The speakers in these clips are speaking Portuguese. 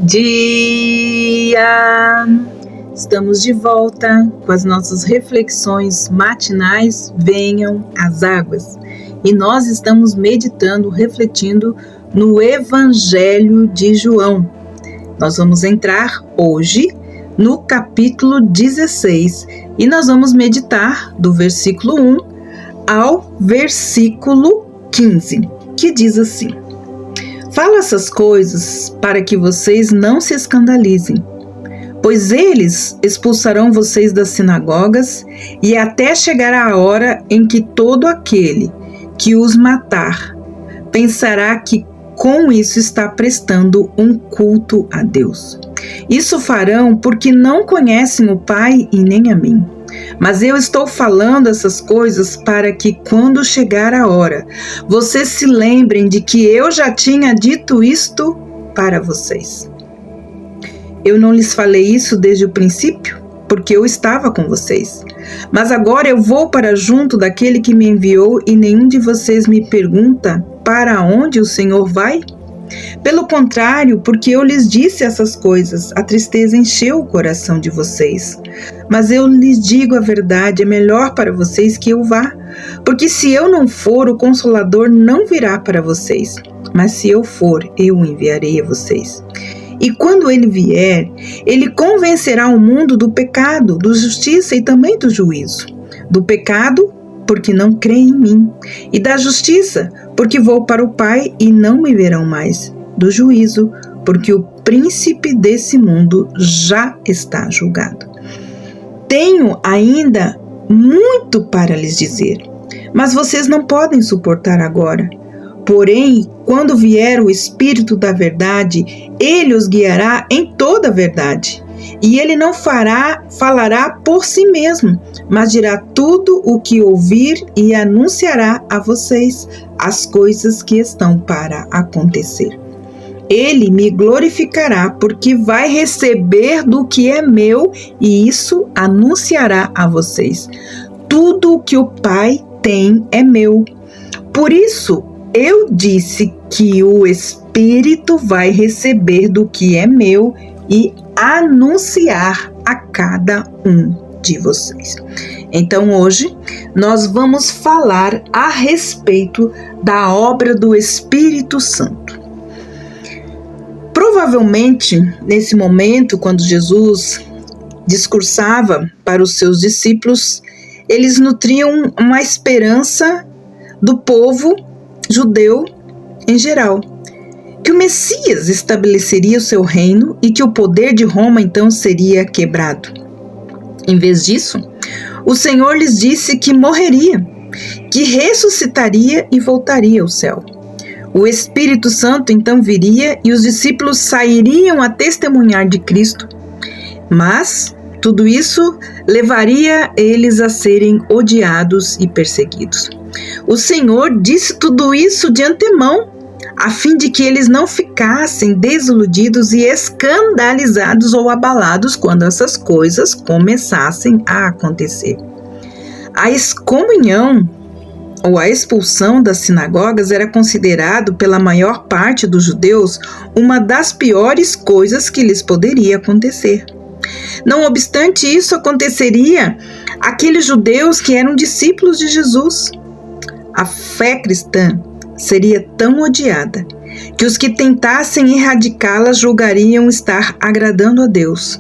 dia! Estamos de volta com as nossas reflexões matinais Venham as Águas. E nós estamos meditando, refletindo no Evangelho de João. Nós vamos entrar hoje no capítulo 16 e nós vamos meditar do versículo 1 ao versículo 15, que diz assim: Falo essas coisas para que vocês não se escandalizem, pois eles expulsarão vocês das sinagogas e até chegar a hora em que todo aquele que os matar pensará que com isso está prestando um culto a Deus. Isso farão porque não conhecem o Pai e nem a mim. Mas eu estou falando essas coisas para que, quando chegar a hora, vocês se lembrem de que eu já tinha dito isto para vocês. Eu não lhes falei isso desde o princípio, porque eu estava com vocês. Mas agora eu vou para junto daquele que me enviou e nenhum de vocês me pergunta para onde o Senhor vai? Pelo contrário, porque eu lhes disse essas coisas, a tristeza encheu o coração de vocês. Mas eu lhes digo a verdade, é melhor para vocês que eu vá. Porque se eu não for, o Consolador não virá para vocês. Mas se eu for, eu o enviarei a vocês. E quando ele vier, ele convencerá o mundo do pecado, da justiça e também do juízo. Do pecado, porque não creem em mim, e da justiça, porque vou para o Pai e não me verão mais, do juízo, porque o príncipe desse mundo já está julgado. Tenho ainda muito para lhes dizer, mas vocês não podem suportar agora. Porém, quando vier o Espírito da verdade, ele os guiará em toda a verdade. E ele não falará por si mesmo, mas dirá tudo o que ouvir e anunciará a vocês as coisas que estão para acontecer. Ele me glorificará, porque vai receber do que é meu e isso anunciará a vocês. Tudo o que o Pai tem é meu. Por isso, eu disse que o Espírito vai receber do que é meu e anunciar a cada um de vocês. Então hoje nós vamos falar a respeito da obra do Espírito Santo. Provavelmente nesse momento, quando Jesus discursava para os seus discípulos, eles nutriam uma esperança do povo judeu em geral, que o Messias estabeleceria o seu reino e que o poder de Roma então seria quebrado. Em vez disso, o Senhor lhes disse que morreria, que ressuscitaria e voltaria ao céu. O Espírito Santo então viria e os discípulos sairiam a testemunhar de Cristo, mas tudo isso levaria eles a serem odiados e perseguidos. O Senhor disse tudo isso de antemão, a fim de que eles não ficassem desiludidos e escandalizados ou abalados quando essas coisas começassem a acontecer. A excomunhão ou a expulsão das sinagogas era considerado pela maior parte dos judeus uma das piores coisas que lhes poderia acontecer. Não obstante isso, aconteceria àqueles judeus que eram discípulos de Jesus. A fé cristã seria tão odiada que os que tentassem erradicá-la julgariam estar agradando a Deus.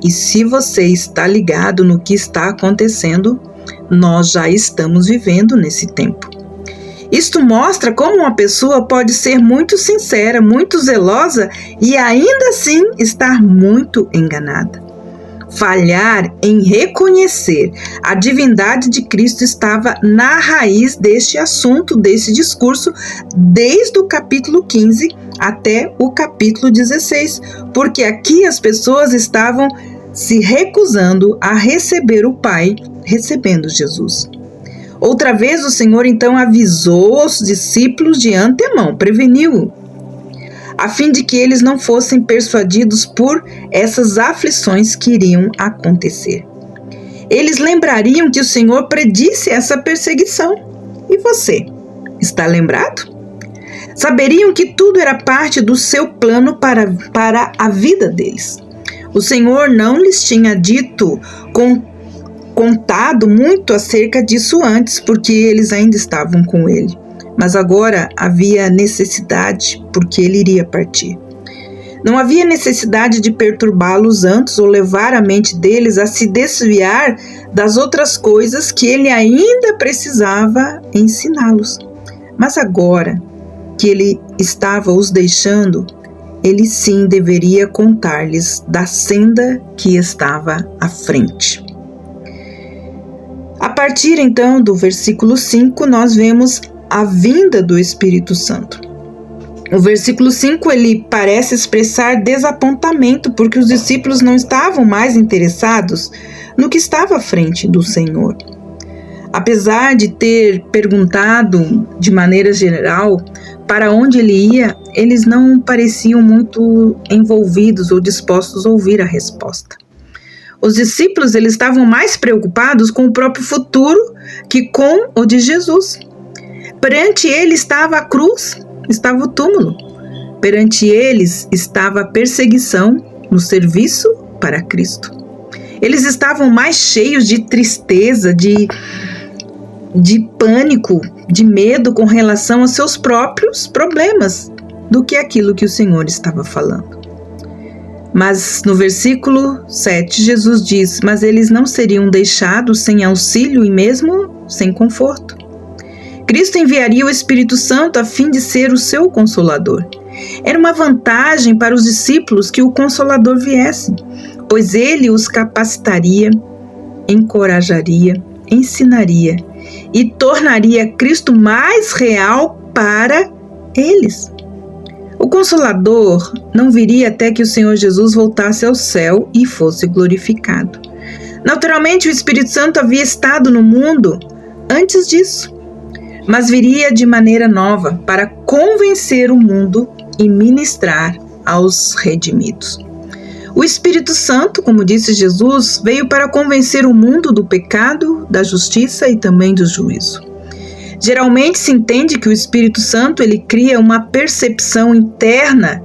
E se você está ligado no que está acontecendo, nós já estamos vivendo nesse tempo. Isto mostra como uma pessoa pode ser muito sincera, muito zelosa e ainda assim estar muito enganada. Falhar em reconhecer a divindade de Cristo estava na raiz deste assunto, desse discurso, desde o capítulo 15 até o capítulo 16, porque aqui as pessoas estavam se recusando a receber o Pai, recebendo Jesus. Outra vez o Senhor então avisou os discípulos de antemão, preveniu, a fim de que eles não fossem persuadidos por essas aflições que iriam acontecer. Eles lembrariam que o Senhor predisse essa perseguição. E você, está lembrado? Saberiam que tudo era parte do seu plano para a vida deles. O Senhor não lhes tinha contado muito acerca disso antes, porque eles ainda estavam com ele. Mas agora havia necessidade, porque ele iria partir. Não havia necessidade de perturbá-los antes ou levar a mente deles a se desviar das outras coisas que ele ainda precisava ensiná-los. Mas agora que ele estava os deixando, ele sim deveria contar-lhes da senda que estava à frente. A partir então do versículo 5, nós vemos a vinda do Espírito Santo. O versículo 5, ele parece expressar desapontamento, porque os discípulos não estavam mais interessados no que estava à frente do Senhor. Apesar de ter perguntado de maneira geral para onde ele ia, eles não pareciam muito envolvidos ou dispostos a ouvir a resposta. Os discípulos eles estavam mais preocupados com o próprio futuro que com o de Jesus. Perante ele estava a cruz, estava o túmulo. Perante eles estava a perseguição no serviço para Cristo. Eles estavam mais cheios de tristeza, de pânico, de medo com relação aos seus próprios problemas do que aquilo que o Senhor estava falando. Mas no versículo 7, Jesus diz: mas eles não seriam deixados sem auxílio e mesmo sem conforto. Cristo enviaria o Espírito Santo a fim de ser o seu Consolador. Era uma vantagem para os discípulos que o Consolador viesse, pois ele os capacitaria, encorajaria, ensinaria e tornaria Cristo mais real para eles. O Consolador não viria até que o Senhor Jesus voltasse ao céu e fosse glorificado. Naturalmente, o Espírito Santo havia estado no mundo antes disso, mas viria de maneira nova para convencer o mundo e ministrar aos redimidos. O Espírito Santo, como disse Jesus, veio para convencer o mundo do pecado, da justiça e também do juízo. Geralmente se entende que o Espírito Santo ele cria uma percepção interna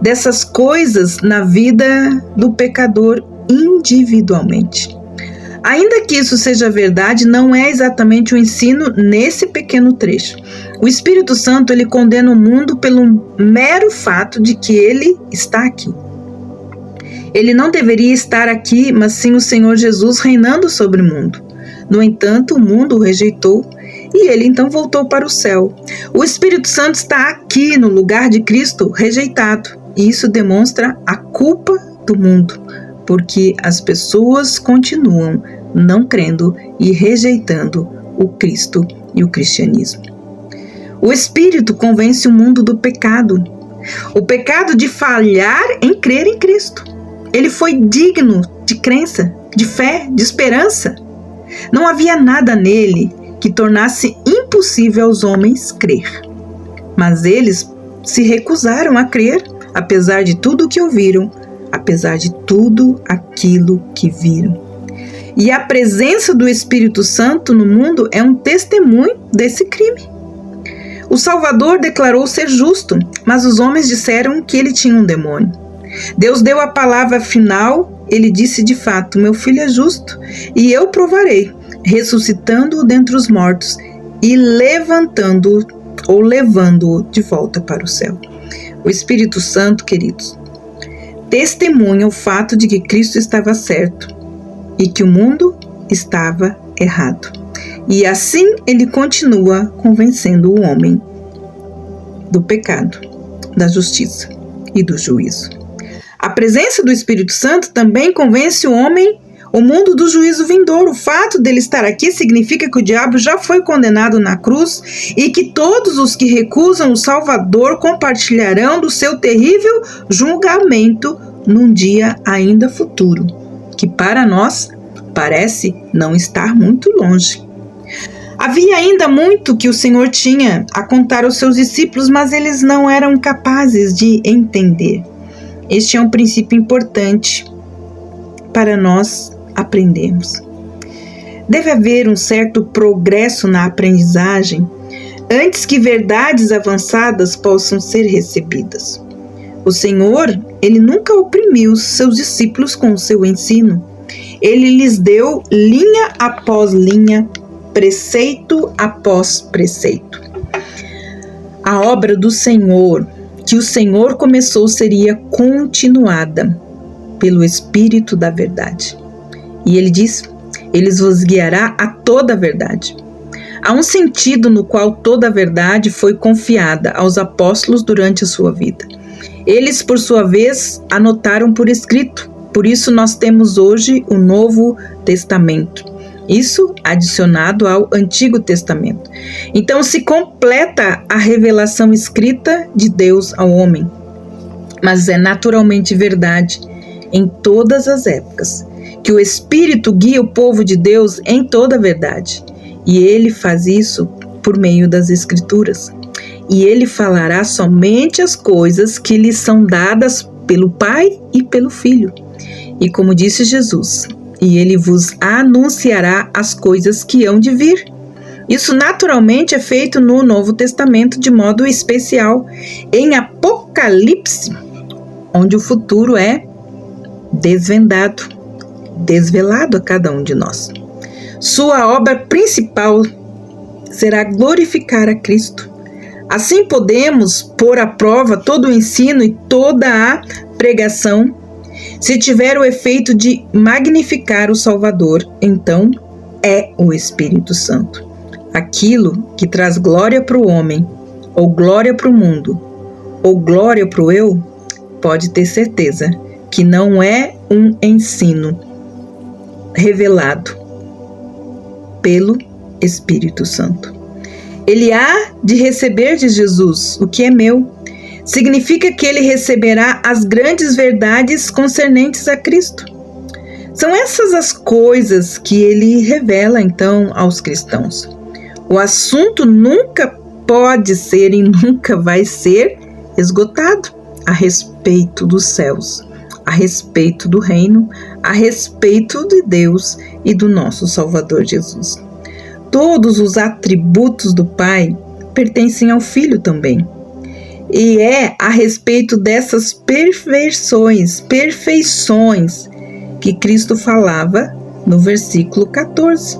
dessas coisas na vida do pecador individualmente. Ainda que isso seja verdade, não é exatamente o ensino nesse pequeno trecho. O Espírito Santo ele condena o mundo pelo mero fato de que ele está aqui. Ele não deveria estar aqui, mas sim o Senhor Jesus reinando sobre o mundo. No entanto, o mundo o rejeitou e ele então voltou para o céu. O Espírito Santo está aqui no lugar de Cristo rejeitado, e isso demonstra a culpa do mundo, porque as pessoas continuam não crendo e rejeitando o Cristo e o cristianismo. O Espírito convence o mundo do pecado, o pecado de falhar em crer em Cristo. Ele foi digno de crença, de fé, de esperança. Não havia nada nele que tornasse impossível aos homens crer. Mas eles se recusaram a crer, apesar de tudo o que ouviram, apesar de tudo aquilo que viram. E a presença do Espírito Santo no mundo é um testemunho desse crime. O Salvador declarou ser justo, mas os homens disseram que ele tinha um demônio. Deus deu a palavra final, ele disse de fato: meu filho é justo, e eu provarei, ressuscitando-o dentre os mortos e levantando-o ou levando-o de volta para o céu. O Espírito Santo, queridos, testemunha o fato de que Cristo estava certo e que o mundo estava errado. E assim ele continua convencendo o homem do pecado, da justiça e do juízo. A presença do Espírito Santo também convence o mundo do juízo vindouro. O fato dele estar aqui significa que o diabo já foi condenado na cruz e que todos os que recusam o Salvador compartilharão do seu terrível julgamento num dia ainda futuro, que para nós parece não estar muito longe. Havia ainda muito que o Senhor tinha a contar aos seus discípulos, mas eles não eram capazes de entender. Este é um princípio importante para nós aprendermos. Deve haver um certo progresso na aprendizagem antes que verdades avançadas possam ser recebidas. O Senhor, Ele nunca oprimiu seus discípulos com o seu ensino. Ele lhes deu linha após linha, preceito após preceito. A obra do Senhor, que o Senhor começou, seria continuada pelo Espírito da verdade. E Ele diz: Ele vos guiará a toda a verdade. Há um sentido no qual toda a verdade foi confiada aos apóstolos durante a sua vida. Eles, por sua vez, anotaram por escrito. Por isso nós temos hoje o Novo Testamento. Isso adicionado ao Antigo Testamento. Então se completa a revelação escrita de Deus ao homem. Mas é naturalmente verdade em todas as épocas que o Espírito guia o povo de Deus em toda a verdade. E Ele faz isso por meio das Escrituras. E Ele falará somente as coisas que lhe são dadas pelo Pai e pelo Filho. E como disse Jesus, e Ele vos anunciará as coisas que hão de vir. Isso naturalmente é feito no Novo Testamento de modo especial em Apocalipse, onde o futuro é desvelado a cada um de nós. Sua obra principal será glorificar a Cristo. Assim podemos pôr à prova todo o ensino e toda a pregação. Se tiver o efeito de magnificar o Salvador, então é o Espírito Santo. Aquilo que traz glória para o homem, ou glória para o mundo, ou glória para o eu, pode ter certeza que não é um ensino revelado pelo Espírito Santo. Ele há de receber de Jesus o que é meu. Significa que ele receberá as grandes verdades concernentes a Cristo. São essas as coisas que ele revela então aos cristãos. O assunto nunca pode ser e nunca vai ser esgotado a respeito dos céus, a respeito do reino, a respeito de Deus e do nosso Salvador Jesus. Todos os atributos do Pai pertencem ao Filho também. E é a respeito dessas perfeições que Cristo falava no versículo 14.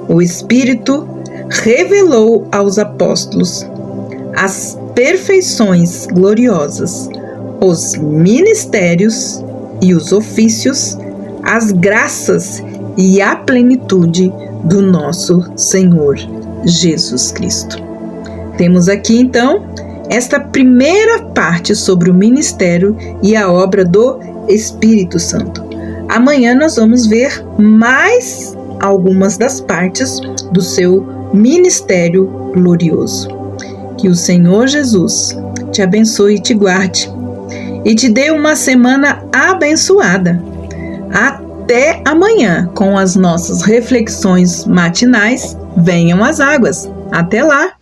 O Espírito revelou aos apóstolos as perfeições gloriosas, os ministérios e os ofícios, as graças e a plenitude do nosso Senhor Jesus Cristo. Temos aqui então esta primeira parte sobre o ministério e a obra do Espírito Santo. Amanhã nós vamos ver mais algumas das partes do seu ministério glorioso. Que o Senhor Jesus te abençoe e te guarde e te dê uma semana abençoada. Até amanhã com as nossas reflexões matinais. Venham as águas. Até lá!